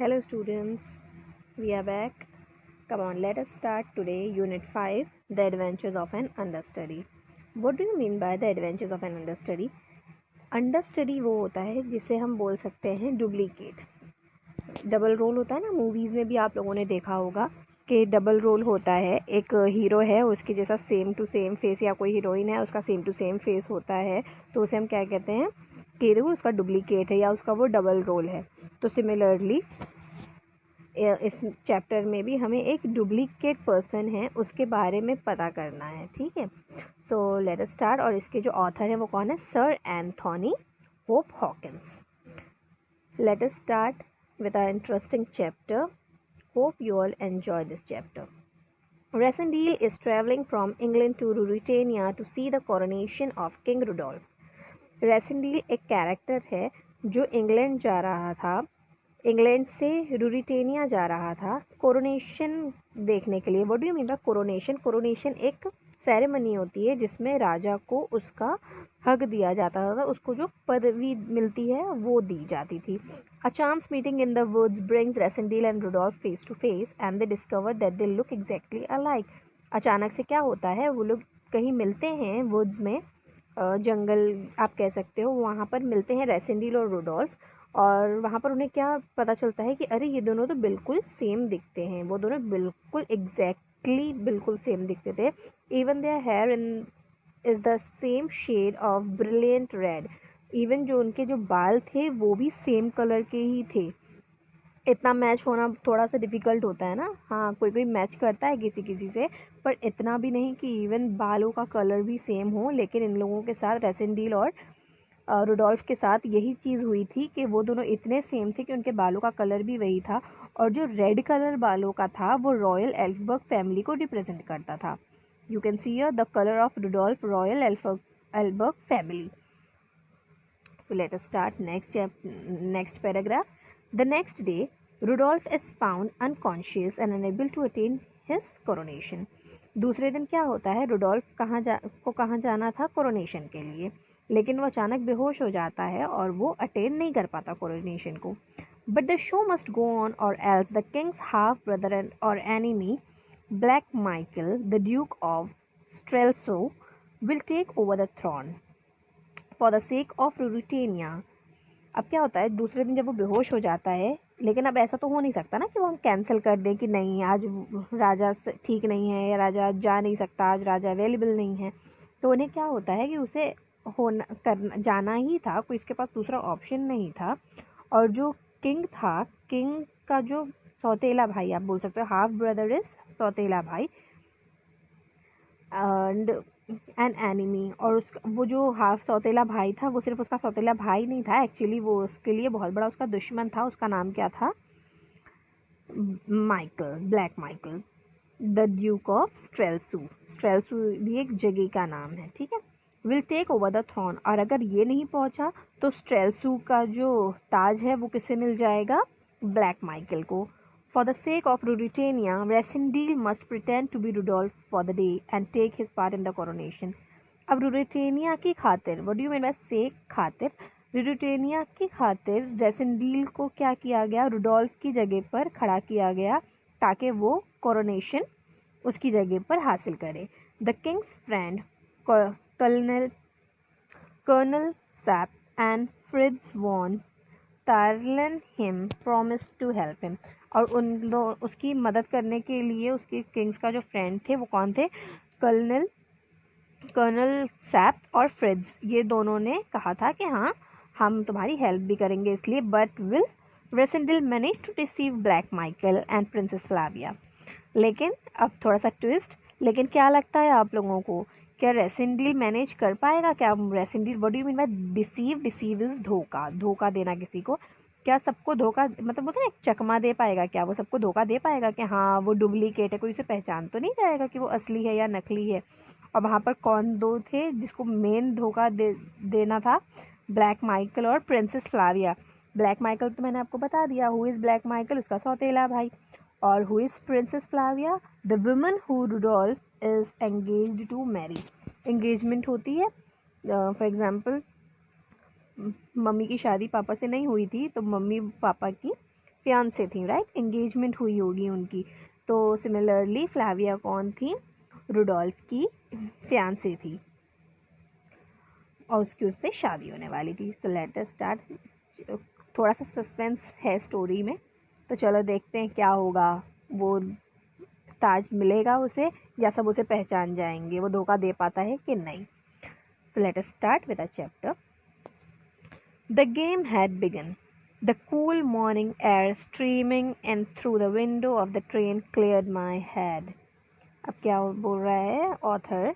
Hello students, we are back. Come on, let us start today Unit 5, The Adventures of an Understudy. What do you mean by the adventures of an understudy? Understudy वो होता है जिसे हम बोल सकते हैं duplicate. Double role होता है ना, मूवीज़ में भी आप लोगों ने देखा होगा कि डबल रोल होता है. एक हीरो है, उसके जैसा सेम टू सेम फेस, या कोई हीरोइन है उसका सेम टू सेम फेस होता है, तो उसे हम क्या कहते हैं कि वो उसका डुप्लीकेट है या उसका वो डबल रोल है. तो सिमिलरली इस चैप्टर में भी हमें एक डुप्लीकेट पर्सन है उसके बारे में पता करना है. ठीक है, सो लेट अस स्टार्ट. और इसके जो ऑथर हैं वो कौन है? Sir Anthony hope Hawkins. Let us start with our interesting chapter. Hope you all enjoy this chapter. Rassendyll is traveling from England to Ruritania to see the coronation of King Rudolph. Rassendyll एक character है जो England जा रहा था, England से रूरिटेनिया जा रहा था कोरोनेशन देखने के लिए. What do you mean bye coronation? Coronation एक सेरेमनी होती है जिसमें राजा को उसका हक दिया जाता था, उसको जो पदवी मिलती है वो दी जाती थी. A chance meeting in the woods brings Rassendyll and Rudolph face to face and they discover that they look exactly alike. अचानक से क्या होता है, वो लोग कहीं मिलते हैं वुड्स में, जंगल आप कह सकते हो, वहाँ पर मिलते हैं रेसेंडिल और रूडोल्फ. और वहाँ पर उन्हें क्या पता चलता है कि अरे ये दोनों तो बिल्कुल सेम दिखते हैं. वो दोनों बिल्कुल एग्जैक्टली बिल्कुल सेम दिखते थे. Even their hair in is the same shade of brilliant red. Even जो उनके जो बाल थे वो भी सेम कलर के ही थे. इतना मैच होना थोड़ा सा डिफ़िकल्ट होता है ना. हाँ, कोई कोई मैच करता है किसी किसी से, पर इतना भी नहीं कि इवन बालों का कलर भी सेम हो. लेकिन इन लोगों के साथ, रेसेंडिल और रूडोल्फ के साथ, यही चीज़ हुई थी कि वो दोनों इतने सेम थे कि उनके बालों का कलर भी वही था. और जो रेड कलर बालों का था वो रॉयल एल्फबर्ग फैमिली को रिप्रेजेंट करता था. You can see here the colour of Rudolf, royal Elphberg family. So let us start next paragraph. The next day, Rudolph is found unconscious and unable to attain his coronation. दूसरे दिन क्या होता है, Rudolf कहाँ जाना था coronation के लिए, लेकिन वो अचानक बेहोश हो जाता है और वो अटेन नहीं कर पाता कोरोनेशन को. But the show must go on or else the king's half brother और enemy Black Michael the Duke of Strelsau will take over the throne for the sake of Ruritania. अब क्या होता है, दूसरे दिन जब वो बेहोश हो जाता है, लेकिन अब ऐसा तो हो नहीं सकता ना कि वो हम कैंसिल कर दें कि नहीं आज राजा ठीक नहीं है या राजा जा नहीं सकता, आज राजा अवेलेबल नहीं है. तो उन्हें क्या होता है कि उसे जाना ही था, कोई इसके पास दूसरा ऑप्शन नहीं था. और जो किंग था, किंग का जो सौतेला भाई आप बोल सकते हो, हाफ ब्रदर इज सौतेला भाई, एंड एन एनिमी. और वो जो हाफ सौतेला भाई था वो सिर्फ उसका सौतेला भाई नहीं था, एक्चुअली वो उसके लिए बहुत बड़ा उसका दुश्मन था. उसका नाम क्या था? Michael, Black Michael the Duke of Strelsau. Strelsau भी एक जगह का नाम है. ठीक है, will take over the throne. और अगर ये नहीं पहुंचा तो स्ट्रेल्सू का जो ताज है वो किसे मिल जाएगा? ब्लैक माइकल को. For the sake of Ruritania, Rassendyll must pretend to be Rudolph for the day and take his part in the coronation. अब रूरिटेनिया की खातिर, what do you mean by sake? खातिर, रूरिटेनिया की खातिर रेसेंडिल को क्या किया गया? रुडोल्फ की जगह पर खड़ा किया गया ताकि वो कोरोनेशन उसकी जगह पर हासिल करे. The king's friend colonel Sapt and Fritz von Tarlenheim him promise to help him. और उसकी मदद करने के लिए उसके किंग्स का जो फ्रेंड थे वो कौन थे? कर्नल सैप और फ्रिट्ज. ये दोनों ने कहा था कि हाँ हम तुम्हारी हेल्प भी करेंगे इसलिए. But will Rassendyll manage to deceive Black Michael and princess Flavia. लेकिन अब थोड़ा सा ट्विस्ट, लेकिन क्या लगता है आप लोगों को, क्या रेसेंडिल मैनेज कर पाएगा? क्या Rassendyll, what do you mean by deceive? Deceive is धोखा, धोखा देना किसी को. क्या सबको धोखा, मतलब बोलते हैं एक चकमा दे पाएगा? क्या वो सबको धोखा दे पाएगा कि हाँ वो डुप्लीकेट है, कोई उसे पहचान तो नहीं जाएगा कि वो असली है या नकली है? और वहाँ पर कौन दो थे जिसको मेन धोखा देना था? ब्लैक माइकल और प्रिंसेस फ्लाविया. ब्लैक माइकल तो मैंने आपको बता दिया, हु इज़ ब्लैक माइकल, उसका सौतेला भाई. और who is princess Flavia? The woman who Rudolf is engaged to Mary. Engagement होती है, फॉर एग्जाम्पल मम्मी की शादी पापा से नहीं हुई थी तो मम्मी पापा की फियांसे थी, राइट, एंगेजमेंट हुई होगी उनकी। तो सिमिलरली फ्लाविया कौन थी? रुडोल्फ की फियांसे थी और उसकी उससे शादी होने वाली थी। So let us start. थोड़ा सा सस्पेंस है स्टोरी में, तो चलो देखते हैं क्या होगा। वो ताज मिलेगा उसे या सब उसे पहचान जाएंगे, वो धोखा दे पाता है कि नहीं। So let us start with a chapter. The game had begun. The cool morning air streaming in through the window of the train cleared my head. अब क्या बोल रहा है ऑथर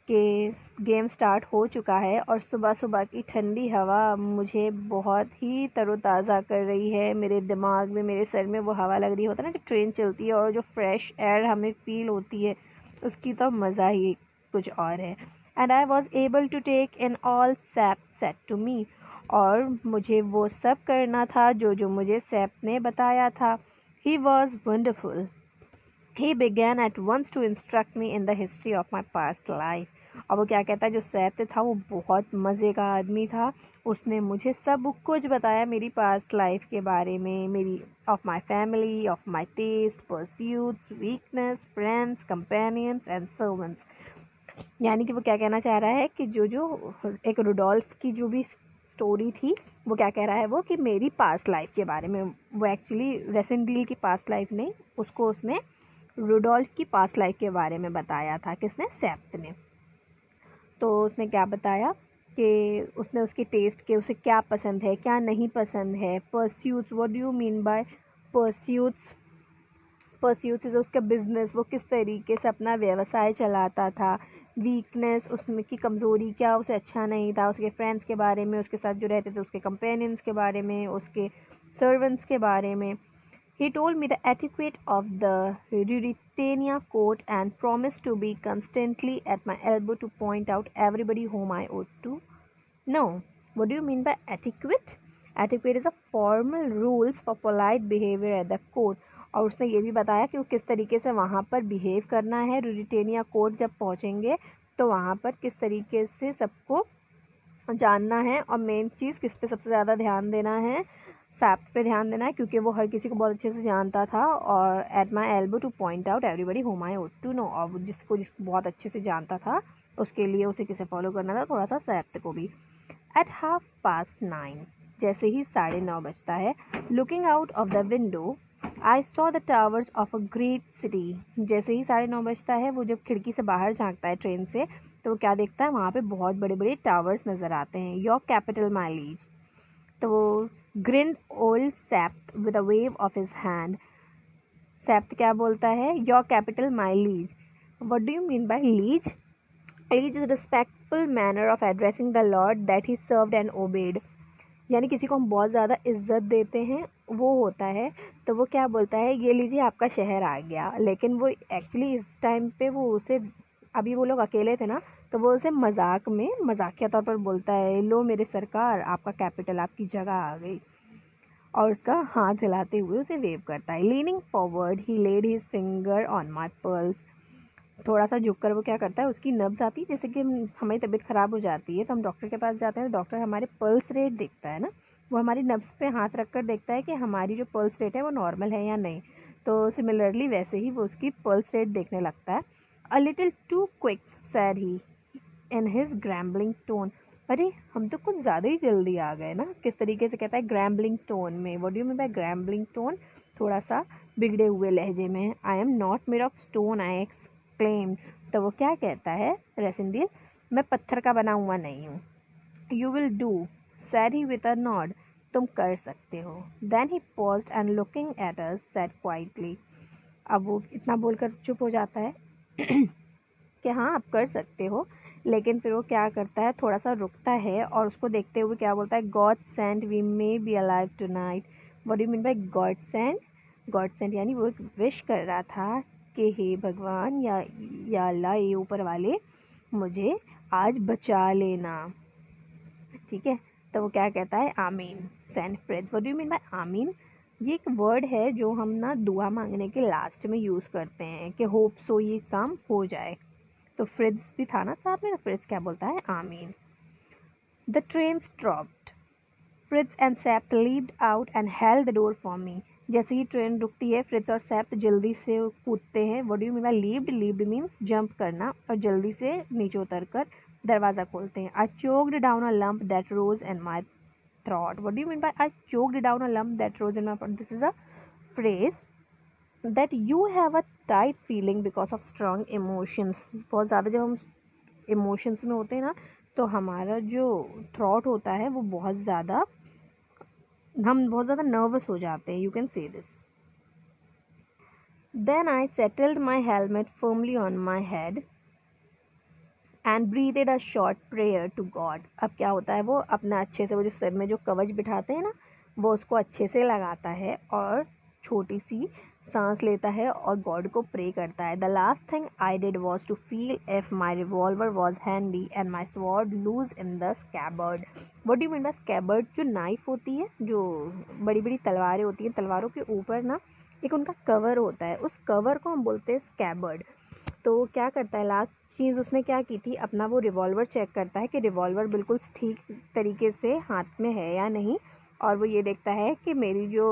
कि गेम स्टार्ट हो चुका है और सुबह सुबह की ठंडी हवा मुझे बहुत ही तरोताज़ा कर रही है। मेरे दिमाग में, मेरे सर में वो हवा लग रही होता है ना कि ट्रेन चलती है और जो फ्रेश एयर हमें फील होती है, उसकी तो मज़ा ही कुछ और है। And I was able to take in all sap set to me. और मुझे वो सब करना था जो मुझे सैप ने बताया था। He was wonderful. He began at once to instruct me in the history of my past life. और वो क्या कहता है, जो सैप था वो बहुत मज़े का आदमी था। उसने मुझे सब कुछ बताया मेरी पास्ट लाइफ के बारे में, मेरी of my family, of my taste, pursuits, weakness, friends, companions and servants. यानी कि वो क्या कहना चाह रहा है कि जो एक रुडोल्फ की जो भी स्टोरी थी, वो क्या कह रहा है वो कि मेरी पास्ट लाइफ के बारे में। वो एक्चुअली रेसेंडील की पास्ट लाइफ नहीं, उसको उसने रुडोल्फ की पास्ट लाइफ के बारे में बताया था। किसने? सैप्त ने। तो उसने क्या बताया कि उसने उसके टेस्ट के, उसे क्या पसंद है क्या नहीं पसंद है। Pursuits, what do you mean bye pursuits? Pursuits is उसका बिजनेस, वो किस तरीके से अपना व्यवसाय चलाता था। वीकनेस, उसमें की कमज़ोरी क्या, उसे अच्छा नहीं था। उसके फ्रेंड्स के बारे में, उसके साथ जो रहते थे उसके कंपेनियंस के बारे में, उसके सर्वेंट्स के बारे में। He told me the etiquette of the Ruritania court and promised to be constantly at my elbow to point out everybody whom I ought to know. What do you mean by etiquette? Etiquette is a formal rules for polite behavior at the court. और उसने ये भी बताया कि वो किस तरीके से वहाँ पर बिहेव करना है। रूरिटेनिया कोर्ट जब पहुँचेंगे तो वहाँ पर किस तरीके से सबको जानना है, और मेन चीज़ किस पे सबसे ज़्यादा ध्यान देना है, सैप्त पे ध्यान देना है, क्योंकि वो हर किसी को बहुत अच्छे से जानता था। और at my elbow two point out everybody हुम आई ought टू नो, और वो जिसको बहुत अच्छे से जानता था उसके लिए उसे किसे फॉलो करना था, थोड़ा सा सैप्त को भी। एट 9:30, जैसे ही 9:30 बजता है, looking out of the window I saw the towers of a great city. जैसे ही 9:30 बजता है, वो जब खिड़की से बाहर झांकता है ट्रेन से, तो वो क्या देखता है, वहाँ पे बहुत बड़े बड़े टावर्स नज़र आते हैं। Your capital my liege. तो वो grinned old Sapt with a wave of his hand. Sapt क्या बोलता है? Your capital my liege. What do you mean by liege? Liege is respectful manner of addressing the lord that he served and obeyed. यानी किसी को हम बहुत ज़्यादा इज्जत देते हैं, वो होता है। तो वो क्या बोलता है, ये लीजिए आपका शहर आ गया। लेकिन वो एक्चुअली इस टाइम पे वो उसे, अभी वो लोग अकेले थे ना, तो वो उसे मजाक में, मजाकिया तौर पर बोलता है, लो मेरे सरकार, आपका कैपिटल, आपकी जगह आ गई। और उसका हाथ हिलाते हुए उसे वेव करता है। Leaning forward he laid his finger on my pulse. थोड़ा सा झुककर वो क्या करता है, उसकी नब्ज़ आती है, जैसे कि हमारी तबीयत ख़राब हो जाती है तो हम डॉक्टर के पास जाते हैं, तो डॉक्टर हमारे पल्स रेट देखता है ना, वो हमारी नब्ज़ पे हाथ रख कर देखता है कि हमारी जो पल्स रेट है वो नॉर्मल है या नहीं। तो सिमिलरली वैसे ही वो उसकी पल्स रेट देखने लगता है। A little too quick said he in his grumbling tone. अरे हम तो कुछ ज़्यादा ही जल्दी आ गए ना। किस तरीके से कहता है? ग्रैम्बलिंग टोन में। What do you mean by grumbling tone? थोड़ा सा बिगड़े हुए लहजे में। I am not made of stone, I exclaimed. तो वो क्या कहता है रेसेंडिल? मैं पत्थर का बना हुआ नहीं हूँ। You will do, said he with a nod. तुम कर सकते हो। Then he paused and looking at us said quietly. अब वो इतना बोलकर चुप हो जाता है कि हाँ आप कर सकते हो, लेकिन फिर वो क्या करता है, थोड़ा सा रुकता है और उसको देखते हुए क्या बोलता है, God send we may be alive tonight. What do you mean by God send? God send यानी वो एक विश कर रहा था कि हे भगवान या अल्लाह, ये ऊपर वाले, मुझे आज बचा लेना। ठीक है, तो वो क्या कहता है, amen. Said Fritz. What do you mean by amen? ये एक वर्ड है जो हम ना दुआ मांगने के लास्ट में यूज़ करते हैं कि होप सो ये काम हो जाए। तो फ्रिड्स भी था ना साथ में, तो फ्रिड्स क्या बोलता है, आमीन। The train stopped. Fritz and Sepp leaped out and held the door for me. जैसे ही ट्रेन रुकती है फ्रिट्ज और सैप जल्दी से कूदते हैं. What do you mean bye leaped? Leaped means jump करना, और जल्दी से नीचे उतरकर दरवाज़ा खोलते हैं. I choked down a lump that rose in my throat. What do you mean by I choked down a lump that rose in my throat? This is a phrase that you have a tight feeling because of strong emotions. बहुत ज़्यादा जब हम emotions में होते हैं ना, तो हमारा जो थ्रॉट होता है वो हम बहुत ज़्यादा नर्वस हो जाते हैं. You can say this. Then I settled my helmet firmly on my head and breathed a short prayer to God. अब क्या होता है, वो अपना अच्छे से वो जो सिर में जो कवच बिठाते हैं ना, वो उसको अच्छे से लगाता है और छोटी सी सांस लेता है और गॉड को प्रे करता है. The last thing I did was to feel if my revolver was handy and my sword loose in the scabbard. What do you mean by scabbard? जो नाइफ होती है, जो बड़ी बड़ी तलवारें होती हैं, तलवारों के ऊपर ना एक उनका कवर होता है, उस कवर को हम बोलते हैं स्कैबर्ड. तो क्या करता है, लास्ट चीज़ उसने क्या की थी, अपना वो रिवॉल्वर चेक करता है कि रिवॉल्वर बिल्कुल ठीक तरीके से हाथ में है या नहीं, और वो ये देखता है कि मेरी जो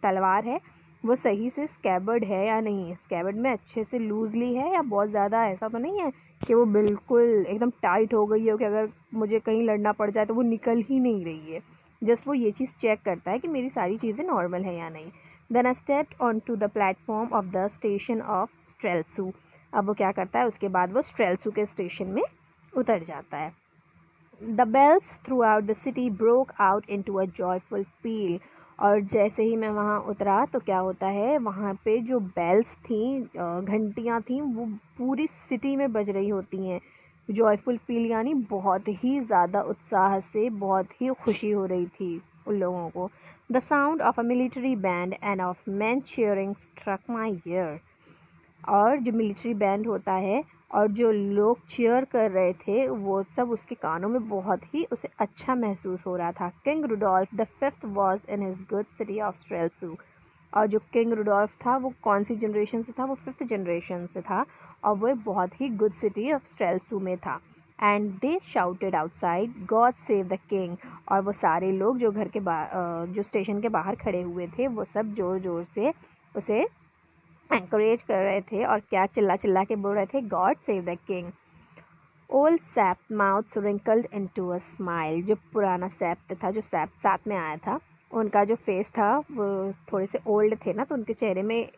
तलवार है वो सही से स्कैबर्ड है या नहीं, स्कैबर्ड में अच्छे से लूजली है या बहुत ज़्यादा ऐसा तो नहीं है कि वो बिल्कुल एकदम टाइट हो गई हो कि अगर मुझे कहीं लड़ना पड़ जाए तो वो निकल ही नहीं रही है. जस्ट वो ये चीज़ चेक करता है कि मेरी सारी चीज़ें नॉर्मल है या नहीं. Then I stepped on to the platform of the station of Strelsau. अब वो क्या करता है, उसके बाद वो स्ट्रेल्सू के स्टेशन में उतर जाता है. The bells throughout the city broke out into a joyful peal. और जैसे ही मैं वहाँ उतरा तो क्या होता है, वहाँ पे जो बेल्स थी, घंटियाँ थी, वो पूरी सिटी में बज रही होती हैं. जॉयफुल पील यानी बहुत ही ज़्यादा उत्साह से, बहुत ही खुशी हो रही थी उन लोगों को. The sound of a military band and of men cheering struck my ear. और जो मिलिट्री बैंड होता है और जो लोग चीयर कर रहे थे, वो सब उसके कानों में बहुत ही उसे अच्छा महसूस हो रहा था. King Rudolf the fifth was in his good city of Strelsau. और जो किंग रुडोल्फ था वो कौन सी जनरेशन से था, वो 5th जनरेशन से था, और वो बहुत ही गुड सिटी ऑफ स्ट्रेल्सू में था. And they shouted outside God save the king. और वो सारे लोग जो घर के जो स्टेशन के बाहर खड़े हुए थे, वो सब ज़ोर ज़ोर से उसे एंकरेज कर रहे थे और क्या चिल्ला चिल्ला के बोल रहे थे, God save the king. Old SAP mouth wrinkled into a smile. जो पुराना सैप था, जो सैप साथ में आया था, उनका जो फेस था वो थोड़े से ओल्ड थे ना, तो उनके चेहरे में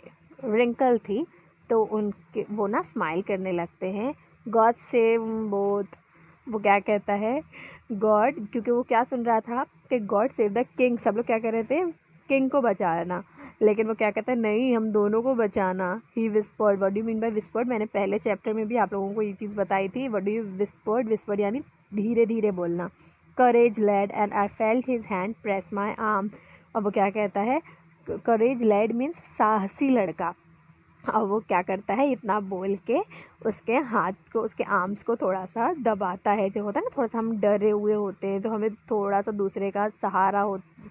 रिंकल थी, तो उनके वो ना स्माइल करने लगते हैं. God save both. वो क्या कहता है, गॉड, क्योंकि वो क्या सुन रहा था कि गॉड सेव द किंग. सब लोग क्या कर रहे थे, किंग को बचाना, लेकिन वो क्या कहता है, नहीं, हम दोनों को बचाना. He whispered. What do you mean by whispered? मैंने पहले चैप्टर में भी आप लोगों को ये चीज़ बताई थी. What do you whispered? Whispered यानी धीरे धीरे बोलना. Courage lad and I felt his hand press my arm. और वो क्या कहता है, करेज लेड मीन्स साहसी लड़का. और वो क्या करता है, इतना बोल के उसके हाथ को, उसके आर्म्स को थोड़ा सा दबाता है. जो होता है ना, थोड़ा सा हम डरे हुए होते हैं तो हमें थोड़ा सा दूसरे का सहारा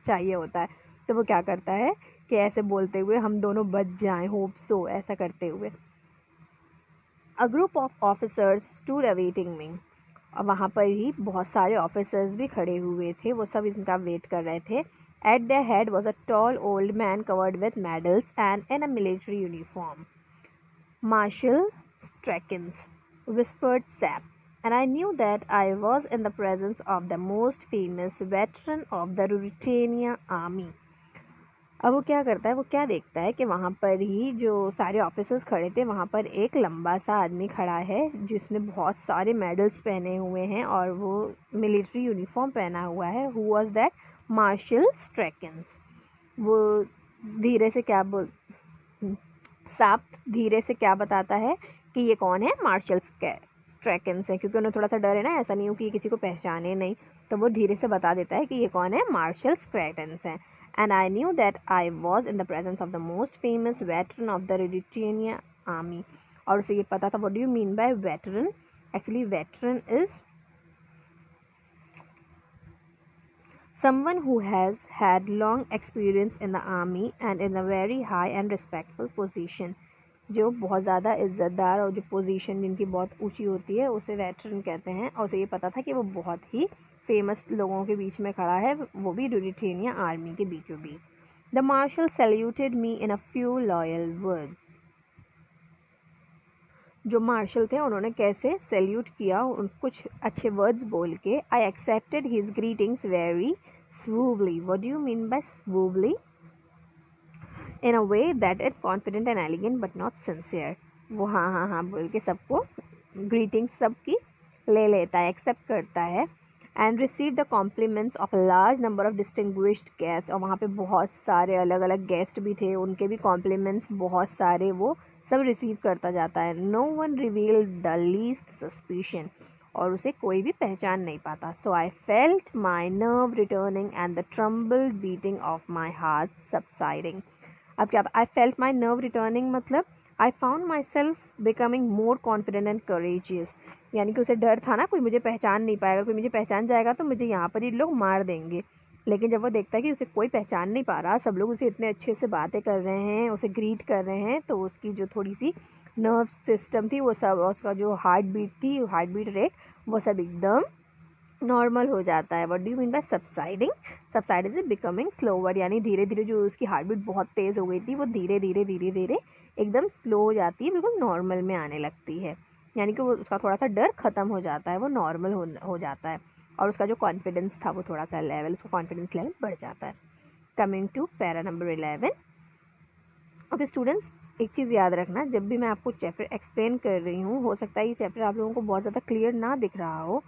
चाहिए होता है, तो वो क्या करता है कि ऐसे बोलते हुए, हम दोनों बच जाएं, होप सो, ऐसा करते हुए. A group of officers stood awaiting me. और वहाँ पर ही बहुत सारे ऑफिसर्स भी खड़े हुए थे, वो सब इनका वेट कर रहे थे. At their head was a tall old man covered with medals and in a military uniform. Marshal Strackens, whispered Sap, and I knew that I was in the presence of the most famous veteran of the Ruritania army. अब वो क्या करता है, वो क्या देखता है कि वहाँ पर ही जो सारे ऑफिसर्स खड़े थे, वहाँ पर एक लंबा सा आदमी खड़ा है जिसने बहुत सारे मेडल्स पहने हुए हैं और वो मिलिट्री यूनिफॉर्म पहना हुआ है. Who was that? मार्शल स्ट्रैकेंस. वो धीरे से क्या बोल साप धीरे से क्या बताता है कि ये कौन है, मार्शल स्ट्रैकेंस है, क्योंकि उन्हें थोड़ा सा डर है ना, ऐसा नहीं हो कि किसी को पहचाने नहीं, तो वो धीरे से बता देता है कि ये कौन है, मार्शल स्ट्रैकेंस है. And I knew that I was in the presence of the most famous veteran of the Ruritania army. और उसे ये पता था. What do you mean by veteran? Actually, veteran is someone who has had long experience in the army and in a very high and respectful position. जो बहुत ज़्यादा इज़्ज़तदार और जो पोजीशन जिनकी बहुत ऊंची होती है, उसे वेटरन कहते हैं. और उसे ये पता था कि वो बहुत ही फेमस लोगों के बीच में खड़ा है, वो भी रूरिटेनिया आर्मी के बीचों बीच. The marshal saluted me in a few loyal words. जो मार्शल थे उन्होंने कैसे सैल्यूट किया, कुछ अच्छे वर्ड्स बोल के. I accepted his greetings very smoothly. What do you mean by smoothly? In a way that is confident and elegant but not sincere. वो हाँ हाँ हाँ बोल के सबको ग्रीटिंग्स सबकी ले लेता है, एक्सेप्ट करता है. And receive the compliments of a large number of distinguished guest. और वहाँ पे बहुत सारे अलग अलग गेस्ट भी थे, उनके भी कॉम्प्लीमेंट्स बहुत सारे वो सब रिसीव करता जाता है. No one reveal the least suspicion. और उसे कोई भी पहचान नहीं पाता. So I felt my nerve returning and the tremble beating of my heart subsiding. अब क्या, I felt my nerve returning मतलब I found myself becoming more confident and courageous. यानी कि उसे डर था ना, कोई मुझे पहचान नहीं पाएगा, कोई मुझे पहचान जाएगा तो मुझे यहाँ पर ही लोग मार देंगे. लेकिन जब वो देखता है कि उसे कोई पहचान नहीं पा रहा, सब लोग उसे इतने अच्छे से बातें कर रहे हैं, उसे ग्रीट कर रहे हैं, तो उसकी जो थोड़ी सी नर्व सिस्टम थी वो सब, उसका जो हार्ट बीट थी, हार्ट बीट रेट, वो सब एकदम नॉर्मल हो जाता है. What do you mean bye subsiding? Subside is becoming slower. यानी धीरे धीरे जो उसकी हार्ट बीट बहुत तेज़ हो गई थी वो धीरे धीरे धीरे धीरे एकदम स्लो हो जाती है, बिल्कुल नॉर्मल में आने लगती है. यानी कि वो उसका थोड़ा सा डर ख़त्म हो जाता है, वो नॉर्मल हो जाता है. और उसका जो कॉन्फिडेंस था वो थोड़ा सा लेवल, उसका कॉन्फिडेंस लेवल बढ़ जाता है. Coming to para number 11. Okay students, एक चीज़ याद रखना, जब भी मैं आपको चैप्टर एक्सप्लेन कर रही हूँ, हो सकता है ये चैप्टर आप लोगों को बहुत ज़्यादा क्लियर ना दिख रहा हो,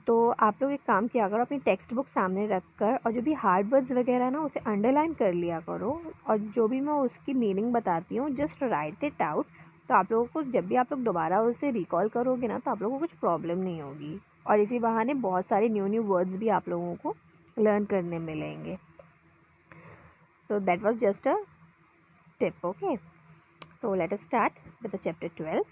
तो आप लोग एक काम किया करो, अपनी टेक्स्ट बुक सामने रख कर और जो भी हार्ड वर्ड्स वगैरह ना उसे अंडरलाइन कर लिया करो. और जो भी मैं उसकी मीनिंग बताती हूँ जस्ट राइट इट आउट. तो आप लोगों को जब भी आप लोग दोबारा उसे रिकॉल करोगे ना तो आप लोगों को कुछ प्रॉब्लम नहीं होगी. और इसी बहाने बहुत सारे न्यू वर्ड्स भी आप लोगों को लर्न करने मिलेंगे. So that was just a tip, okay? So let us start with the chapter 12.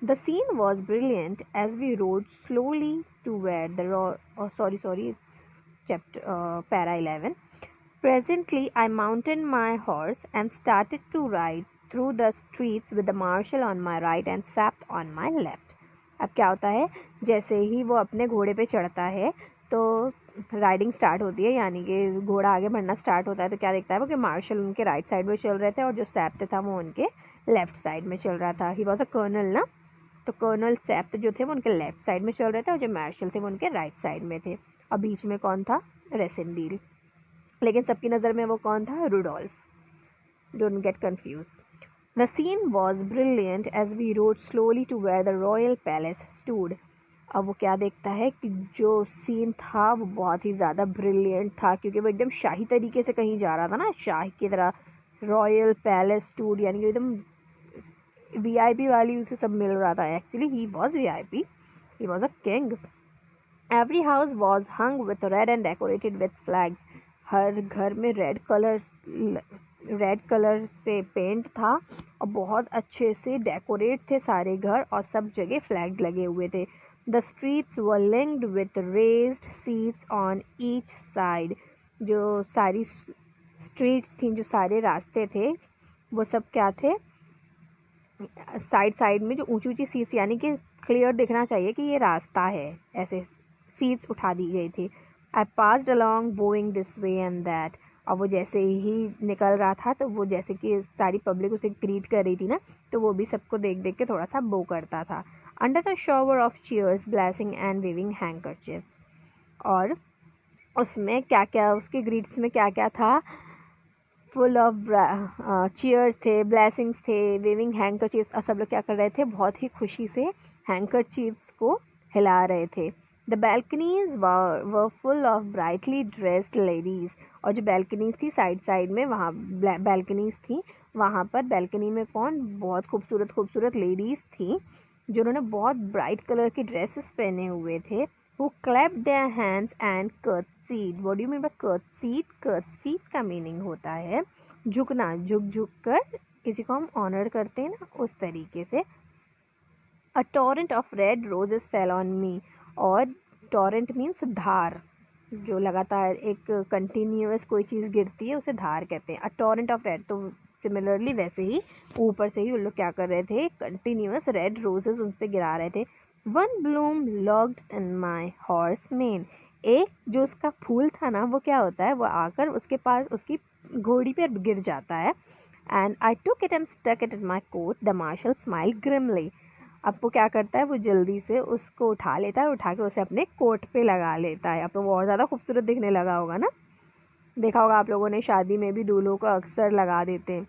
The scene was brilliant as we rode slowly toward the it's chapter para 11. Presently, I mounted my horse and started to ride through the streets with the marshal on my right and Sapt on my left. अब क्या होता है, जैसे ही वो अपने घोड़े पे चढ़ता है तो राइडिंग स्टार्ट होती है, यानी कि घोड़ा आगे बढ़ना स्टार्ट होता है. तो क्या देखता है वो कि मार्शल उनके राइट साइड में चल रहे थे और जो सैप्त था वो उनके लेफ्ट साइड में चल रहा था. ही वॉज अ कर्नल ना, तो कर्नल सैप्त जो थे वो उनके लेफ्ट साइड में चल रहे थे और जो मार्शल थे वो उनके राइट साइड में थे. और बीच में कौन था? रेसेंडील. लेकिन सबकी नज़र में वो कौन था? Rudolf. Don't get confuse. The scene was brilliant as we rode slowly to where the royal palace stood. अब वो क्या देखता है कि जो सीन था वो बहुत ही ज़्यादा ब्रिलियंट था, क्योंकि वो एकदम शाही तरीके से कहीं जा रहा था ना, शाही की तरह. रॉयल पैलेस स्टूड यानी कि एकदम VIP वाली उसे सब मिल रहा था. Actually he was VIP, he was a king. Every house was hung with red and decorated with flags. हर घर में रेड कलर से पेंट था और बहुत अच्छे से डेकोरेट थे सारे घर, और सब जगह फ्लैग्स लगे हुए थे. The streets were linked with raised seats on each side. जो सारी स्ट्रीट्स थी, जो सारे रास्ते थे, वो सब क्या थे? साइड में जो ऊंची ऊंची सीट्स, यानी कि क्लियर दिखना चाहिए कि ये रास्ता है, ऐसे सीट्स उठा दी गई थी. I passed along Boeing this way and that. और वो जैसे ही निकल रहा था तो वो जैसे कि सारी पब्लिक उसे ग्रीट कर रही थी ना, तो वो भी सबको देख देख के थोड़ा सा बो करता था. Under a shower of cheers, blessing and waving handkerchiefs. और उसमें क्या क्या, उसके ग्रीट्स में क्या क्या था? फुल ऑफ चीयर्स थे, ब्लेसिंग्स थे, वेविंग हैंकरचिप्स. और सब लोग क्या कर रहे थे? बहुत ही खुशी से हैंकरचिप्स को हिला रहे थे. The balconies were full of brightly dressed ladies. और जो बैल्कनीज थी साइड में, वहाँ बैल्कनीज थी, वहाँ पर बैल्कनी में कौन? बहुत खूबसूरत लेडीज़ थी जिन्होंने बहुत ब्राइट कलर की ड्रेसेस पहने हुए थे. Who clapped their hands and curtsied. What do you mean by curtsied? Curtsied का मीनिंग होता है झुकना, झुक कर किसी को हम ऑनर करते हैं ना, उस तरीके से. A torrent of red roses fell on me. और torrent मीन्स धार, जो लगातार एक कंटिन्यूअस कोई चीज़ गिरती है उसे धार कहते हैं. A torrent of red. तो सिमिलरली वैसे ही ऊपर से ही उन लोग क्या कर रहे थे? कंटिन्यूअस रेड रोजेस उन पर गिरा रहे थे. One bloom lodged in my horse mane. एक जो उसका फूल था ना, वो क्या होता है? वो आकर उसके पास उसकी घोड़ी पर गिर जाता है। And I took it and stuck it in my coat. The marshal smile grimly. अब वो क्या करता है, वो जल्दी से उसको उठा लेता है, उठा के उसे अपने कोट पे लगा लेता है। अब तो बहुत ज़्यादा खूबसूरत दिखने लगा होगा ना। देखा होगा आप लोगों ने, शादी में भी दूल्हों को अक्सर लगा देते हैं,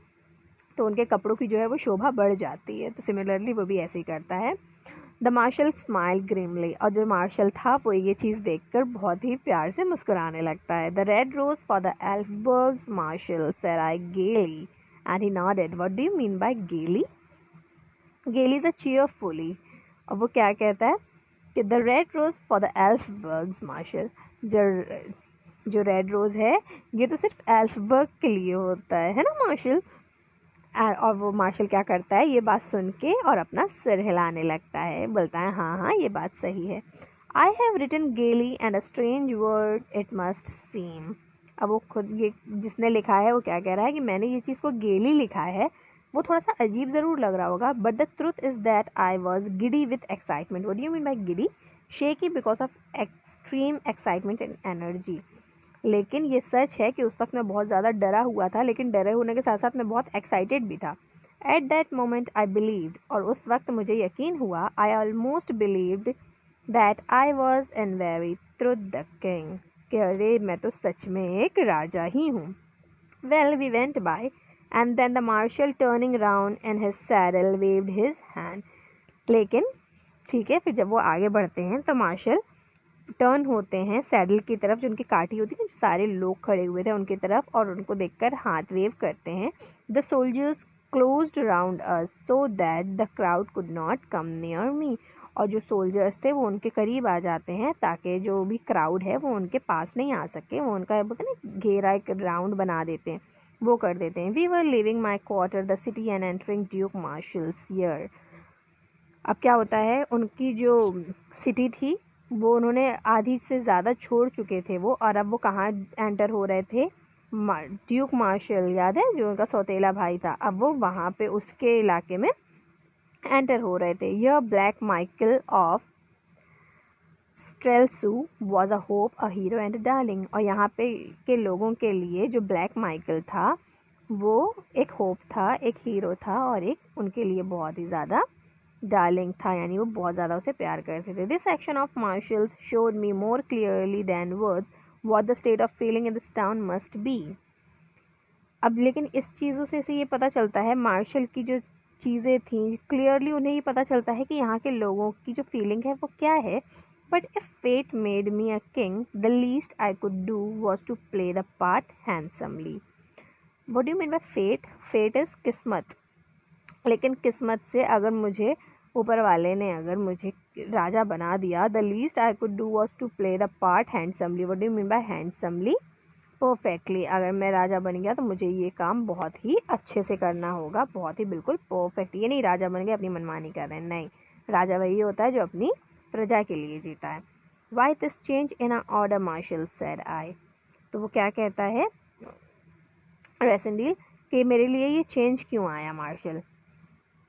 तो उनके कपड़ों की जो है वो शोभा बढ़ जाती है। तो सिमिलरली वो भी ऐसे ही करता है। The marshal smile grimly. और जो मार्शल था वो ये चीज़ देखकर बहुत ही प्यार से मुस्कुराने लगता है। The red rose for the Elphbergs marshal said I gaily and he nodded. What do you mean by gaily? Gaily is a cheerfully. और वो क्या कहता है कि the red rose for the Elphbergs marshal. जो रेड रोज है ये तो सिर्फ एल्फबर्ग के लिए होता है ना मार्शल। और वो मार्शल क्या करता है, ये बात सुन के और अपना सिर हिलाने लगता है, बोलता है हाँ हाँ ये बात सही है। I have written gaily and a strange word it must seem. अब वो खुद, ये जिसने लिखा है वो क्या कह रहा है कि मैंने ये चीज़ को गेली लिखा है, वो थोड़ा सा अजीब ज़रूर लग रहा होगा, but the truth is that I was giddy with excitement. What do you mean bye giddy? Shaky because of extreme excitement and energy. लेकिन ये सच है कि उस वक्त मैं बहुत ज़्यादा डरा हुआ था, लेकिन डरे होने के साथ साथ मैं बहुत एक्साइटेड भी था। At that moment I believed. और उस वक्त मुझे यकीन हुआ, I almost believed that I was in very truth the king, कि अरे मैं तो सच में एक राजा ही हूँ। Well we went by and then the marshal turning round in his saddle waved his hand. लेकिन ठीक है, फिर जब वो आगे बढ़ते हैं तो मार्शल टर्न होते हैं सैडल की तरफ, जो उनकी काठी होती है, जो सारे लोग खड़े हुए थे उनकी तरफ, और उनको देखकर हाथ वेव करते हैं। The soldiers closed around us so that the crowd could not come near me. और जो सोल्जर्स थे वो उनके करीब आ जाते हैं ताकि जो भी क्राउड है वो उनके पास नहीं आ सके। वो उनका घेरा एक राउंड बना देते हैं, वो कर देते हैं। We were leaving my quarter the city and entering duke marshal's ear. अब क्या होता है, उनकी जो सिटी थी वो उन्होंने आधी से ज़्यादा छोड़ चुके थे वो, और अब वो कहाँ एंटर हो रहे थे, ड्यूक मार्शल, याद है, जो उनका सौतेला भाई था, अब वो वहाँ पे उसके इलाके में एंटर हो रहे थे। यह Black Michael of Strelsau was a hope, a hero and a darling. और यहाँ पे के लोगों के लिए जो ब्लैक माइकल था वो एक होप था, एक हीरो था, और एक उनके लिए बहुत ही ज़्यादा डार्लिंग था, यानी वो बहुत ज़्यादा उसे प्यार करते थे। This action of marshal's showed me more clearly than words what the state of feeling in this town must be. अब लेकिन इस चीज़ों से ये पता चलता है, मार्शल की जो चीज़ें थी क्लियरली उन्हें ये पता चलता है कि यहाँ के लोगों की जो फीलिंग है वो क्या है। But if fate made me a king the least I could do was to play the part handsomely. What do you mean by fate? Fate is किस्मत। लेकिन किस्मत से अगर मुझे ऊपर वाले ने अगर मुझे राजा बना दिया, the least I could do was to play the part handsomely. What do you mean by handsomely? Perfectly. अगर मैं राजा बन गया तो मुझे ये काम बहुत ही अच्छे से करना होगा, बहुत ही बिल्कुल परफेक्ट। ये नहीं राजा बन गया अपनी मनमानी कर रहे हैं, नहीं, राजा वही होता है जो अपनी प्रजा के लिए जीता है। Why this change in a order marshal said I. तो वो क्या कहता है रेसेंडील कि मेरे लिए ये चेंज क्यों आया martial.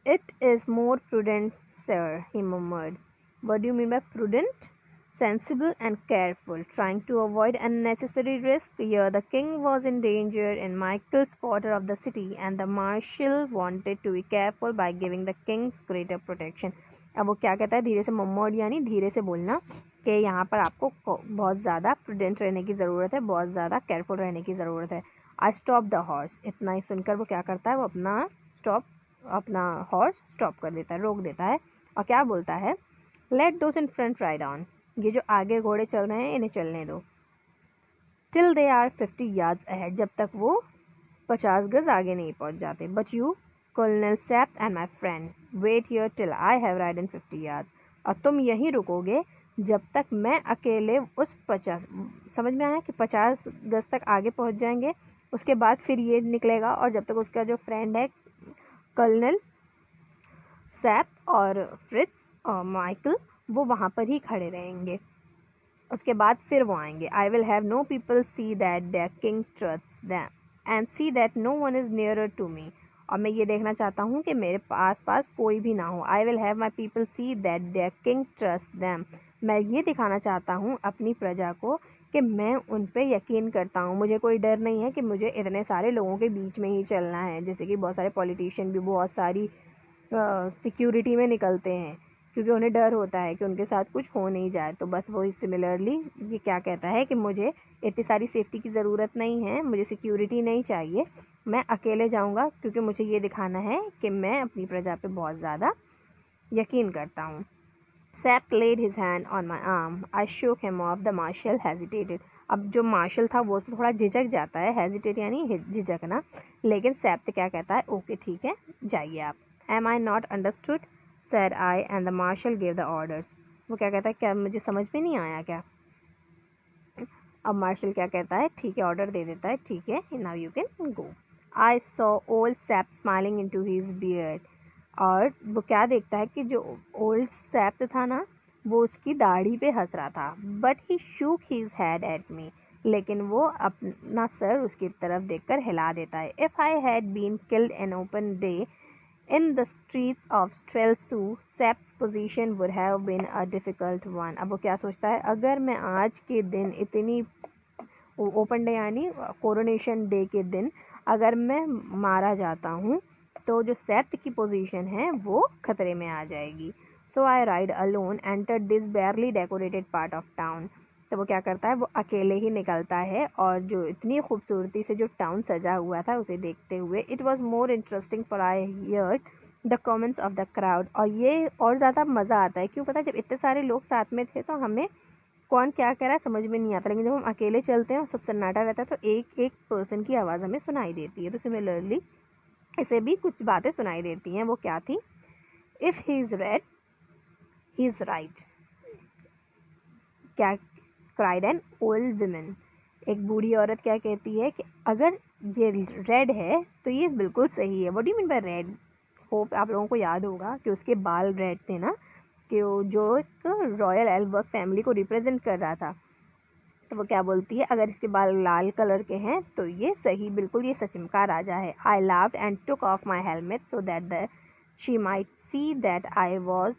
It is more prudent, sir, he murmured. What do you mean by prudent? Sensible and careful, trying to avoid unnecessary risk. Here the king was in danger in Michael's quarter of the city, and the marshal wanted to be careful by giving the kings greater protection. अब वो क्या कहता है, धीरे से मम्मोड यानी धीरे से बोलना, कि यहाँ पर आपको बहुत ज़्यादा प्रूडेंट रहने की ज़रूरत है, बहुत ज़्यादा केयरफुल रहने की ज़रूरत है। I stop the horse. इतना ही सुनकर वो क्या करता है, वो अपना हॉर्स स्टॉप कर देता है, रोक देता है, और क्या बोलता है, let those in front ride on. ये जो आगे घोड़े चल रहे हैं इन्हें चलने दो। Till they are 50 yards ahead, जब तक वो 50 गज आगे नहीं पहुंच जाते। But you colonel Sapt and my friend wait here till I have ridden 50 yards। और तुम यहीं रुकोगे जब तक मैं अकेले उस 50, समझ में आया कि 50 गज तक आगे पहुंच जाएंगे, उसके बाद फिर ये निकलेगा, और जब तक उसका जो फ्रेंड है कर्नल सैप और फ्रिट्ज और माइकल वो वहाँ पर ही खड़े रहेंगे, उसके बाद फिर वो आएंगे। I will have no people see that their king trusts them and see that no one is nearer to me. और मैं ये देखना चाहता हूँ कि मेरे पास कोई भी ना हो। आई will have my people see that their king trust them. मैं ये दिखाना चाहता हूँ अपनी प्रजा को कि मैं उन पे यकीन करता हूँ, मुझे कोई डर नहीं है कि मुझे इतने सारे लोगों के बीच में ही चलना है। जैसे कि बहुत सारे पॉलिटिशियन भी बहुत सारी सिक्योरिटी में निकलते हैं क्योंकि उन्हें डर होता है कि उनके साथ कुछ हो नहीं जाए। तो बस वही सिमिलरली ये क्या कहता है कि मुझे इतनी सारी सेफ्टी की ज़रूरत नहीं है, मुझे सिक्योरिटी नहीं चाहिए, मैं अकेले जाऊंगा क्योंकि मुझे ये दिखाना है कि मैं अपनी प्रजा पे बहुत ज़्यादा यकीन करता हूँ। Sap laid his hand on my arm. I shook him off. The marshal hesitated. अब जो मार्शल था वो तो थोड़ा झिझक जाता है, हेजिटेट यानी झिझकना, लेकिन सैप तो क्या कहता है, ओके ठीक है जाइए आप। Am I not understood? said I and the marshal gave the orders. वो क्या कहता है, क्या मुझे समझ में नहीं आया क्या? अब मार्शल क्या कहता है, ठीक है ऑर्डर दे देता है, ठीक है now you can go. I saw old SAP smiling into his beard. और वो क्या देखता है कि जो ओल्ड सैप था ना वो उसकी दाढ़ी पे हंस रहा था। But he shook his head at me, लेकिन वो अपना सर उसकी तरफ देखकर हिला देता है। If I had been killed in open day in the streets of Streltsy, Sap's position would have been a difficult one. अब वो क्या सोचता है, अगर मैं आज के दिन इतनी ओपन डे यानी कोरोनेशन डे के दिन अगर मैं मारा जाता हूँ तो जो सैप की पोजीशन है वो खतरे में आ जाएगी। So I ride alone enter this barely decorated part of town. तो वो क्या करता है, वो अकेले ही निकलता है और जो इतनी खूबसूरती से जो टाउन सजा हुआ था उसे देखते हुए it was more interesting for I hear the comments of the crowd. और ये और ज़्यादा मज़ा आता है, क्यों पता है, जब इतने सारे लोग साथ में थे तो हमें कौन क्या कह रहा है समझ में नहीं आता, लेकिन जब हम अकेले चलते हैं और सब सन्नाटा रहता है तो एक एक पर्सन की आवाज़ हमें सुनाई देती है। तो सिमिलरली इसे भी कुछ बातें सुनाई देती हैं। वो क्या थी, if he is red he is right, क्या क्राइड एन ओल्ड वुमन। एक बूढ़ी औरत क्या कहती है कि अगर ये रेड है तो ये बिल्कुल सही है। What do you mean bye red? Hope आप लोगों को याद होगा कि उसके बाल रेड थे ना, कि वो जो एक रॉयल एल्बर्ग फैमिली को रिप्रेजेंट कर रहा था। तो वो क्या बोलती है, अगर इसके बाल लाल कलर के हैं तो ये सही, बिल्कुल ये सचमुचा राजा है। I laughed and took off my helmet so that she might see that I was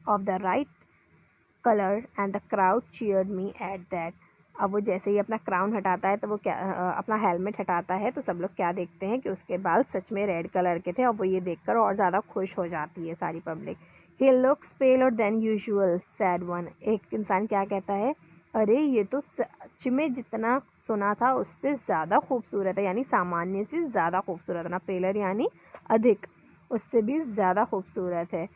of the right colour and the crowd cheered me at that. अब वो जैसे ही अपना क्राउन हटाता है तो वो क्या अपना हेलमेट हटाता है तो सब लोग क्या देखते हैं कि उसके बाल सच में रेड कलर के थे और वो ये देखकर और ज़्यादा खुश हो जाती है सारी public. He looks paler than usual said one. एक इंसान क्या कहता है, अरे ये तो सच में जितना सुना था उससे ज़्यादा खूबसूरत है, यानी सामान्य से ज़्यादा खूबसूरत है ना, पेलर यानी अधिक, उससे भी ज़्यादा खूबसूरत है।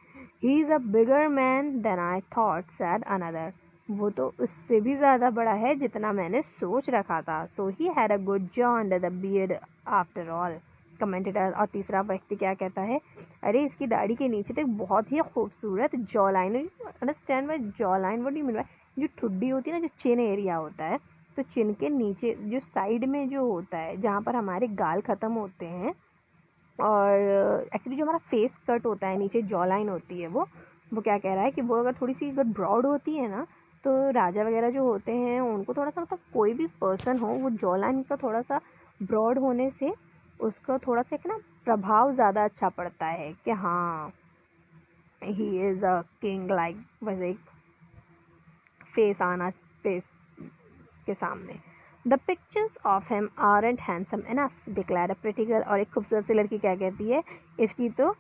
He is a bigger man than I thought said another. वो तो उससे भी ज़्यादा बड़ा है जितना मैंने सोच रखा था। So he had a good jaw under the beard after all, commented. और तीसरा व्यक्ति क्या कहता है, अरे इसकी दाढ़ी के नीचे तो एक बहुत ही खूबसूरत jaw line. Understand by jaw line, what do you mean bye, जो ठुड्डी होती है ना, जो चिन एरिया होता है, तो चिन के नीचे जो साइड में जो होता है जहाँ पर हमारे गाल ख़त्म होते हैं और एक्चुअली जो हमारा फेस कट होता है नीचे जॉ लाइन होती है, वो क्या कह रहा है कि वो अगर थोड़ी सी अगर ब्रॉड होती है ना तो राजा वगैरह जो होते हैं उनको थोड़ा सा, मतलब कोई भी पर्सन हो, वो जॉ लाइन का थोड़ा सा ब्रॉड होने से उसका थोड़ा सा एक ना प्रभाव ज़्यादा अच्छा पड़ता है कि हाँ ही इज़ अ किंग, लाइक वैसे एक फेस आना फेस के सामने। The pictures of him aren't handsome enough declare a pretty girl. और एक खूबसूरत सी लड़की क्या कहती है, इसकी तो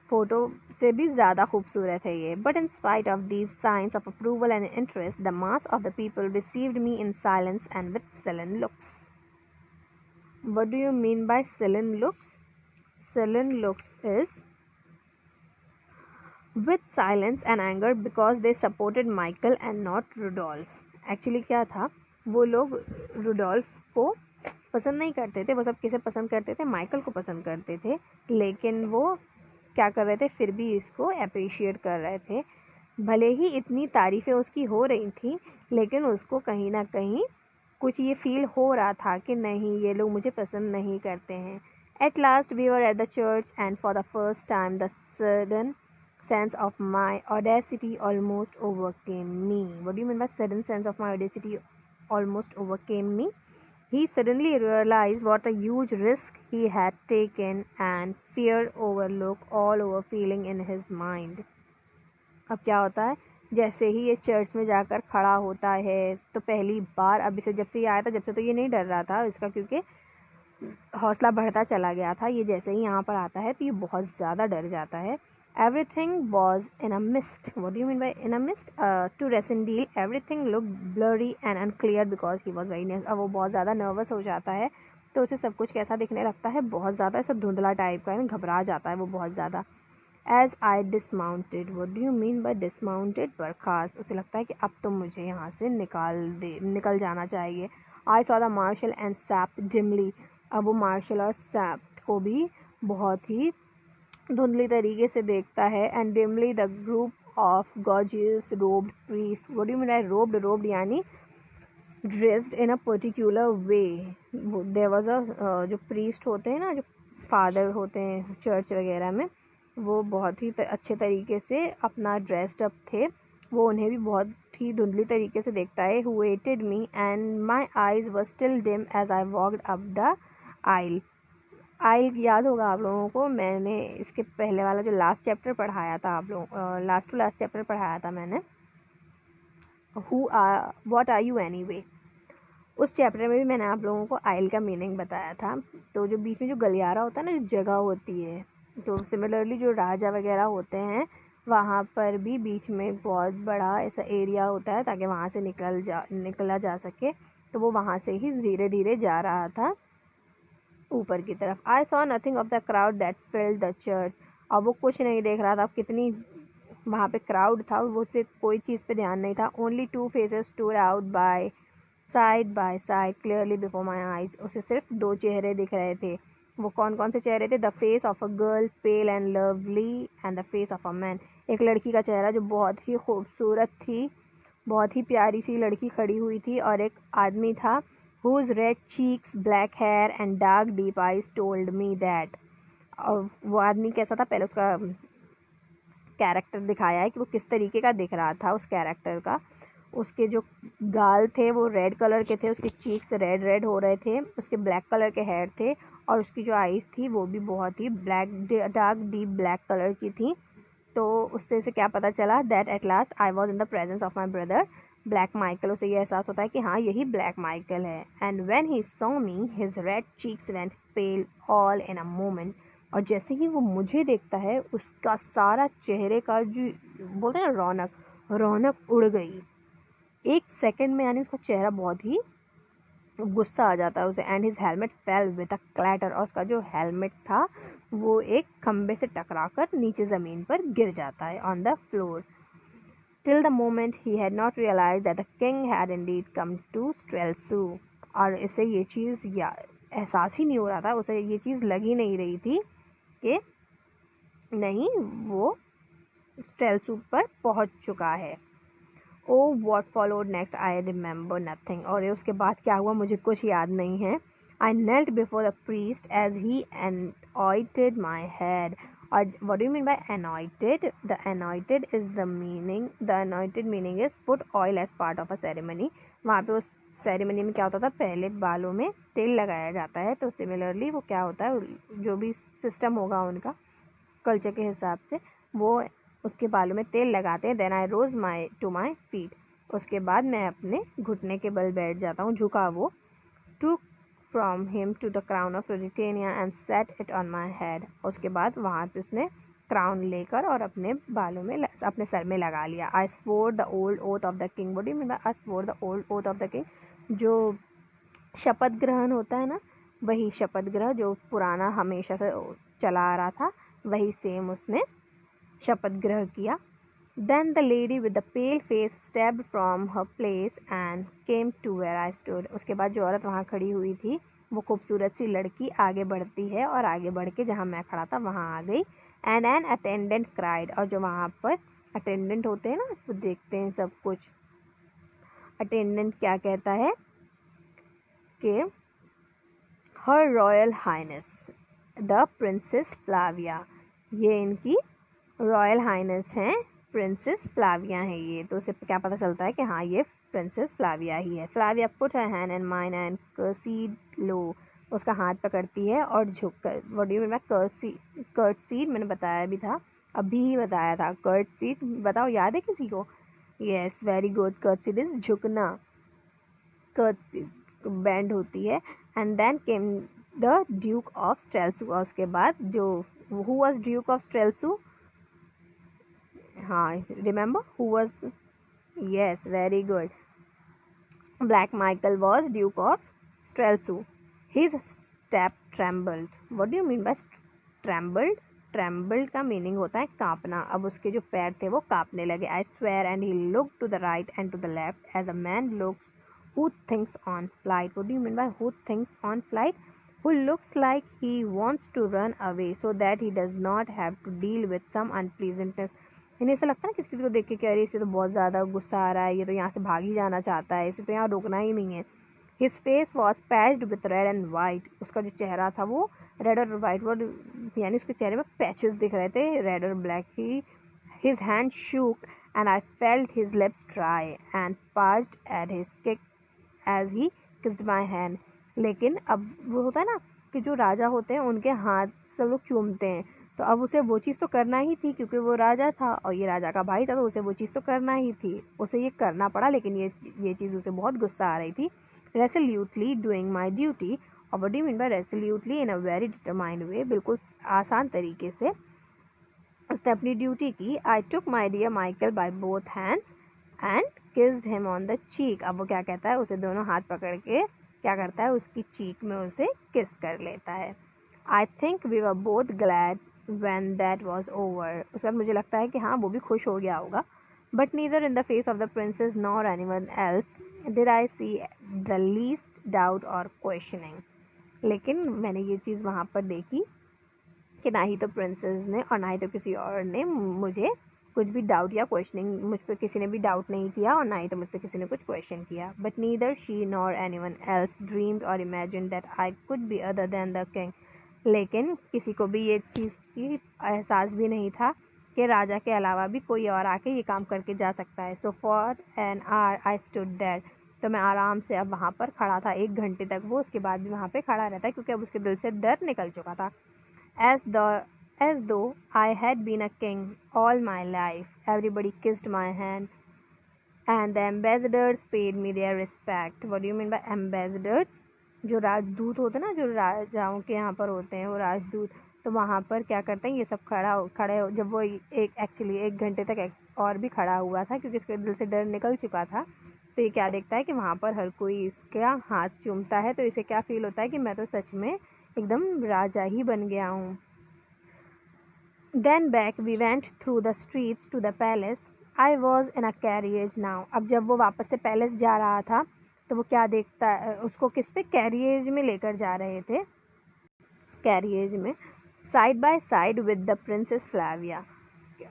फोटो से भी ज़्यादा खूबसूरत है ये। But in spite of these signs of approval and interest the mass of the people received me in silence and with sullen looks. What do you mean by sullen looks? Sullen looks is with silence and anger because they supported Michael and not Rudolph. Actually क्या था, वो लोग Rudolf को पसंद नहीं करते थे, वो सब किसे पसंद करते थे, माइकल को पसंद करते थे, लेकिन वो क्या कर रहे थे, फिर भी इसको अप्रिशिएट कर रहे थे। भले ही इतनी तारीफ़ें उसकी हो रही थी लेकिन उसको कहीं ना कहीं कुछ ये फील हो रहा था कि नहीं ये लोग मुझे पसंद नहीं करते हैं। At last we were at the church and for the first time the sudden sense of my audacity almost overcame me. What do you mean by sudden sense of my audacity almost overcame me? He suddenly realized what a huge risk he had taken and fear overlooked all over feeling in his mind. अब क्या होता है, जैसे ही ये church में जाकर खड़ा होता है तो पहली बार, अभी से जब से ये आया था, जब से तो ये नहीं डर रहा था इसका, क्योंकि हौसला बढ़ता चला गया था। ये जैसे ही यहाँ पर आता है तो ये बहुत ज़्यादा डर जाता है। Everything was in a mist. What do you mean by in a mist? To Rassendyll everything look blurry and unclear because he was very nervous. अब वो बहुत ज़्यादा नर्वस हो जाता है तो उसे सब कुछ कैसा दिखने लगता है, बहुत ज़्यादा ऐसा धुंधला टाइप का, घबरा जाता है वो बहुत ज़्यादा। As I dismounted, what do you mean by dismounted? बर्खास्त। उसे लगता है कि अब तो मुझे यहाँ से निकल जाना चाहिए। I saw the martial and SAP dimly. अब वो मार्शल और सैप को भी बहुत ही धुंधली तरीके से देखता है। And dimly the group of gorgeous robed priest. What do you mean by robed? Robed यानी dressed in a particular way. There was a जो प्रीस्ट होते हैं ना, जो फादर होते हैं चर्च वगैरह में, वो बहुत ही अच्छे तरीके से अपना ड्रेस्ड अप थे। वो उन्हें भी बहुत ही धुंधली तरीके से देखता है। Who waited me and my eyes were still dim as I walked up the aisle. Aisle याद होगा आप लोगों को, मैंने इसके पहले वाला जो लास्ट चैप्टर पढ़ाया था आप लोग, लास्ट टू लास्ट चैप्टर पढ़ाया था मैंने, what are you anyway. उस चैप्टर में भी मैंने आप लोगों को आइल का मीनिंग बताया था। तो जो बीच में जो गलियारा होता है ना, जो जगह होती है, तो सिमिलरली जो राजा वगैरह होते हैं वहाँ पर भी बीच में बहुत बड़ा ऐसा एरिया होता है ताकि वहाँ से निकला जा सके। तो वो वहाँ से ही धीरे धीरे जा रहा था ऊपर की तरफ। I saw nothing of the crowd that filled the church. अब वो कुछ नहीं देख रहा था, कितनी वहाँ पे क्राउड था, वो से कोई चीज़ पे ध्यान नहीं था। Only two faces stood out by side clearly before my eyes. उसे सिर्फ दो चेहरे दिख रहे थे। वो कौन कौन से चेहरे थे? The face of a girl pale and lovely and the face of a man. एक लड़की का चेहरा जो बहुत ही खूबसूरत थी, बहुत ही प्यारी सी लड़की खड़ी हुई थी, और एक आदमी था whose red cheeks, black hair and dark deep eyes told me that। और वो आदमी कैसा था, पहले उसका कैरेक्टर दिखाया है कि वो किस तरीके का दिख रहा था। उस कैरेक्टर का, उसके जो गाल थे वो रेड कलर के थे, उसके चीक्स रेड रेड हो रहे थे, उसके ब्लैक कलर के हेयर थे, और उसकी जो आईज़ थी वो भी बहुत ही डार्क डीप ब्लैक कलर की थी। तो उससे से क्या पता चला? That at last I was in the presence of my brother Black Michael. उसे ये एहसास होता है कि हाँ यही ब्लैक माइकल है। And when he saw me his red cheeks went pale all in a moment. और जैसे ही वो मुझे देखता है उसका सारा चेहरे का जो बोलते हैं ना रौनक उड़ गई एक सेकंड में, यानी उसका चेहरा बहुत ही गुस्सा आ जाता है उसे। And his helmet fail with a clatter. और उसका जो हेलमेट था वो एक खम्बे से टकराकर नीचे ज़मीन पर गिर जाता है, on the floor. Till the moment he had not realized that the king had indeed come to Streltsy। और इसे ये चीज़ या एहसास ही नहीं हो रहा था, उसे ये चीज़ लग ही नहीं रही थी कि नहीं वो स्ट्रेल्सू पर पहुंच चुका है। Of what followed next I remember nothing. और उसके बाद क्या हुआ मुझे कुछ याद नहीं है। I knelt before the priest as he anointed my head. और what do you mean by anointed? The anointed meaning is put oil as part of a ceremony। वहाँ पे उस सेरेमनी में क्या होता था, पहले बालों में तेल लगाया जाता है। तो सिमिलरली वो क्या होता है, जो भी सिस्टम होगा उनका कल्चर के हिसाब से, वो उसके बालों में तेल लगाते हैं। Then I rose to my feet. उसके बाद मैं अपने घुटने के बल बैठ जाता हूँ, झुका वो। Took from him to the crown of Britannia and set it on my head. उसके बाद वहाँ पे उसने क्राउन लेकर और अपने बालों में अपने सर में लगा लिया। I swore the old oath of the king. What do you mean by I swore the old oath of the king? जो शपथ ग्रहण होता है ना, वही शपथ ग्रहण जो पुराना हमेशा से चला आ रहा था, वही सेम उसने शपथ ग्रहण किया। Then the lady with the pale face stepped from her place and came to where I stood। उसके बाद जो औरत वहाँ खड़ी हुई थी, वो खूबसूरत सी लड़की आगे बढ़ती है और आगे बढ़ के जहाँ मैं खड़ा था वहाँ आ गई। And an attendant cried। और जो वहाँ पर अटेंडेंट होते हैं ना, वो देखते हैं सब कुछ, अटेंडेंट क्या कहता है कि her royal highness the princess Flavia. ये इनकी रॉयल हाइनेस हैं, प्रिंसेस फ्लाविया है ये। तो उसे क्या पता चलता है कि हाँ ये प्रिंसेस फ्लाविया ही है। Flavia put her hand in mine and curtsied low. उसका हाथ पकड़ती है और झुक कर। What do you mean by curtsied? मैंने बताया भी था, अभी ही बताया था। कर्सीड बताओ, याद है किसी को? Yes very good. Curtsy is झुकना. कर्टसी बैंड होती है. And then came the Duke of Strelsau. और उसके बाद जो who was Duke of Strelsau? हाँ, remember who was? Yes very good. Black Michael was Duke of Streltsau. His step trembled. What do you mean by trembled? Trembled का meaning होता है कांपना. अब उसके जो पैर थे वो कांपने लगे. I swear and he looked to the right and to the left as a man looks who thinks on flight. What do you mean by who thinks on flight? Who looks like he wants to run away so that he does not have to deal with some unpleasantness. इन्हें ऐसा लगता है ना किसी किसी को देख के कि अरे इसे तो बहुत ज़्यादा गुस्सा आ रहा है, ये तो यहाँ से भाग ही जाना चाहता है, इसे तो यहाँ रुकना ही नहीं है. His face was patched with red and white. उसका जो चेहरा था वो रेड और वाइट, वो यानी उसके चेहरे में पैचेस दिख रहे थे, रेड और black. His hand shook and I felt his lips dry and paused at his kick as he kissed my hand. लेकिन अब वो होता है ना कि जो राजा होते हैं उनके हाथ सब लोग चूमते हैं, तो अब उसे वो चीज़ तो करना ही थी क्योंकि वो राजा था और ये राजा का भाई था, तो उसे वो चीज़ तो करना ही थी. उसे ये करना पड़ा, लेकिन ये चीज़ उसे बहुत गुस्सा आ रही थी. Resolutely doing my duty. और what do you mean by resolutely? In a very determined way. बिल्कुल आसान तरीके से उसने अपनी ड्यूटी की. I took my dear Michael by both hands and kissed him on the cheek. अब वो क्या कहता है, उसे दोनों हाथ पकड़ के क्या करता है, उसकी चीक में उसे किस कर लेता है. I think we were both glad when that was over. उसके बाद मुझे लगता है कि हाँ वो भी खुश हो गया होगा. But neither in the face of the princess nor anyone else did I see the least doubt or questioning. लेकिन मैंने ये चीज़ वहाँ पर देखी कि ना ही तो प्रिंसेस ने और ना ही तो किसी और ने मुझे कुछ भी डाउट या क्वेश्चनिंग, मुझ पर किसी ने भी डाउट नहीं किया और ना ही तो मुझसे किसी ने कुछ क्वेश्चन किया. But neither she nor anyone else dreamed or imagined that I could be other than the king. लेकिन किसी को भी ये चीज़ की एहसास भी नहीं था कि राजा के अलावा भी कोई और आके ये काम करके जा सकता है. So for an hour I stood there. तो मैं आराम से अब वहाँ पर खड़ा था 1 घंटे तक. वो उसके बाद भी वहाँ पे खड़ा रहता है क्योंकि अब उसके दिल से डर निकल चुका था. As though I had been a king all my life. Everybody kissed my hand and the ambassadors paid me their respect. What do you mean by ambassadors? जो राजदूत होते हैं ना, जो राजाओं के यहाँ पर होते हैं वो राजदूत, तो वहाँ पर क्या करते हैं, ये सब खड़े जब वो एक्चुअली 1 घंटे तक और भी खड़ा हुआ था क्योंकि इसके दिल से डर निकल चुका था. तो ये क्या देखता है कि वहाँ पर हर कोई इसका हाथ चूमता है, तो इसे क्या फील होता है कि मैं तो सच में एकदम राजा ही बन गया हूँ. Then back we went through the streets to the palace. I was in a carriage now. अब जब वो वापस से पैलेस जा रहा था तो वो क्या देखता है, उसको किस पे, कैरियज में लेकर जा रहे थे. कैरियज में side by side with the princess Flavia.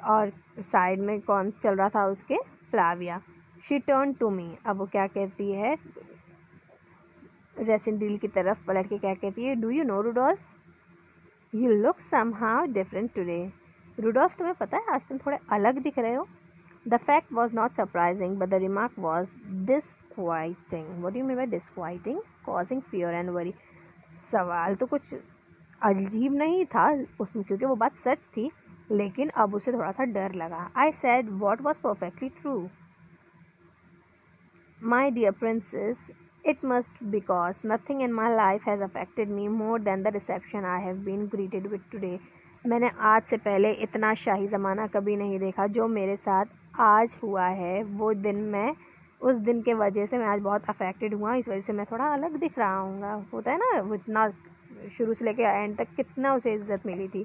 और साइड में कौन चल रहा था उसके? Flavia. She turn to me. अब वो क्या कहती है, रेसिंडिल की तरफ पलट के क्या कहती है, do you know Rudolf, you look somehow different today. Rudolf तुम्हें पता है आज तुम थोड़े अलग दिख रहे हो. The fact was not surprising but the remark was disquieting. What do you mean by disquieting? Causing fear and worry. सवाल तो कुछ अजीब नहीं था उसमें क्योंकि वो बात सच थी, लेकिन अब उसे थोड़ा सा डर लगा. I said what was perfectly true. My dear princess, it must because nothing in my life has affected me more than the reception I have been greeted with today. मैंने आज से पहले इतना शाही ज़माना कभी नहीं देखा. जो मेरे साथ आज हुआ है वो दिन मैं उस दिन के वजह से मैं आज बहुत अफेक्टेड हुआ. इस वजह से मैं थोड़ा अलग दिख रहा हूँ. होता है ना, वो इतना शुरू से लेकर एंड तक कितना उसे इज्जत मिली थी.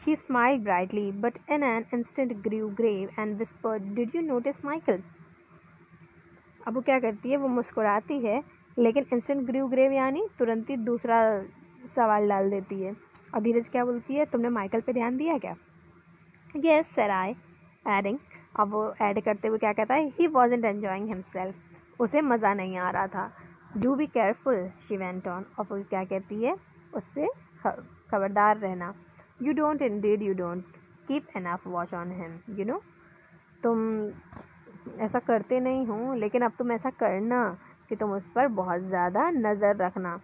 She smiled brightly, but in an instant grew grave and whispered, "Did you notice Michael?" अब वो क्या करती है, वो मुस्कुराती है लेकिन इंस्टेंट ग्रीव ग्रेव यानी तुरंत ही दूसरा सवाल डाल देती है और धीरे से क्या बोलती है, तुमने माइकल पे ध्यान दिया क्या? Yes, said I, adding. अब वो ऐड करते हुए क्या कहता है, ही वॉजेंट एन्जॉइंग हिमसेल्फ. उसे मज़ा नहीं आ रहा था. Do be careful, she went on. और वो क्या कहती है, उससे खबरदार रहना. You don't Indeed, you don't keep enough watch on him, you know. तुम ऐसा करते नहीं हो लेकिन अब तुम ऐसा करना कि तुम उस पर बहुत ज़्यादा नज़र रखना.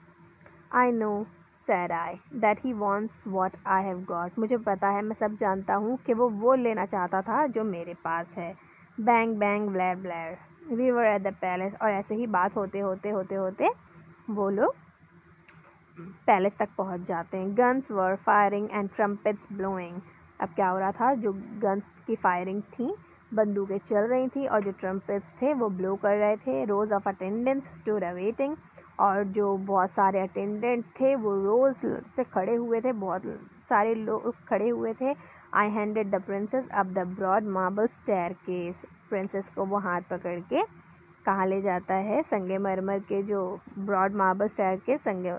I know said I, that he wants what I have got. मुझे पता है, मैं सब जानता हूँ कि वो लेना चाहता था जो मेरे पास है. Bang bang blare blare, we were at the palace. और ऐसे ही बात होते होते होते होते वो लोग पैलेस तक पहुंच जाते हैं। Guns were firing and trumpets blowing. अब क्या हो रहा था, जो गन्स की फायरिंग थी, बंदूकें चल रही थी, और जो ट्रम्पेट्स थे वो ब्लो कर रहे थे। रोज ऑफ अटेंडेंट्स स्टूड अवेटिंग, और जो बहुत सारे अटेंडेंट थे वो रोज से खड़े हुए थे, बहुत सारे लोग खड़े हुए थे। I handed the princess up the broad marble staircase. Princess को वो हाथ पकड़ के कहाँ ले जाता है, संगे मरमर के जो ब्रॉड मार्बल स्टेयरकेस, संगे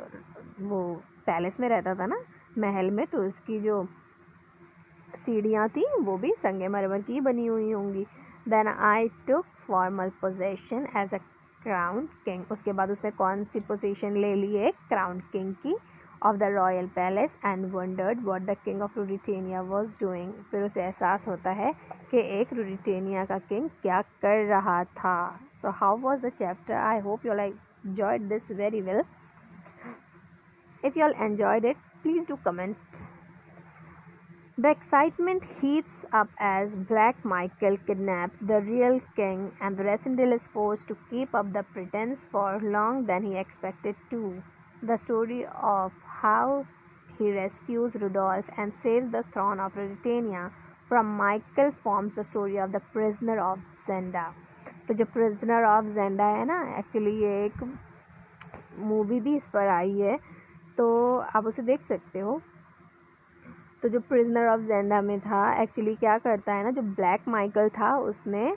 वो पैलेस में रहता था ना, महल में, तो उसकी जो सीढ़ियाँ थी वो भी संगमरमर की बनी हुई होंगी। Then I took formal possession as a crown king. उसके बाद उसने कौन सी पोजीशन ले ली है, क्राउन किंग की, of the royal palace, and wondered what the king of Ruritania was doing. फिर उसे एहसास होता है कि एक रुरिटेनिया का किंग क्या कर रहा था। So how was the chapter? I hope you all enjoyed this very well. If you all enjoyed it, please do comment. The excitement heats up as Black Michael kidnaps the real king, and Resendil is forced to keep up the pretense for long than he expected to. The story of how he rescues Rudolph and saves the throne of Ruritania from Michael forms the story of the prisoner of Zenda. तो जो prisoner of Zenda है ना, actually ये एक movie भी इस पर आई है, तो आप उसे देख सकते हो। तो जो प्रिजनर ऑफ जेंडा में था, एक्चुअली क्या करता है ना, जो ब्लैक माइकल था उसने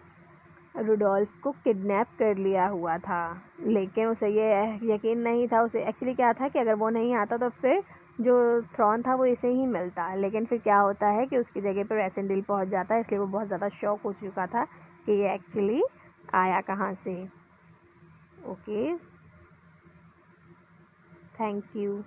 रुडोल्फ को किडनैप कर लिया हुआ था, लेकिन उसे ये यकीन नहीं था। उसे एक्चुअली क्या था कि अगर वो नहीं आता तो फिर जो थ्रोन था वो इसे ही मिलता। लेकिन फिर क्या होता है कि उसकी जगह पर रेसेंडिल पहुंच जाता है, इसलिए वो बहुत ज़्यादा शॉक हो चुका था कि ये एक्चुअली आया कहाँ से। Okay, thank you.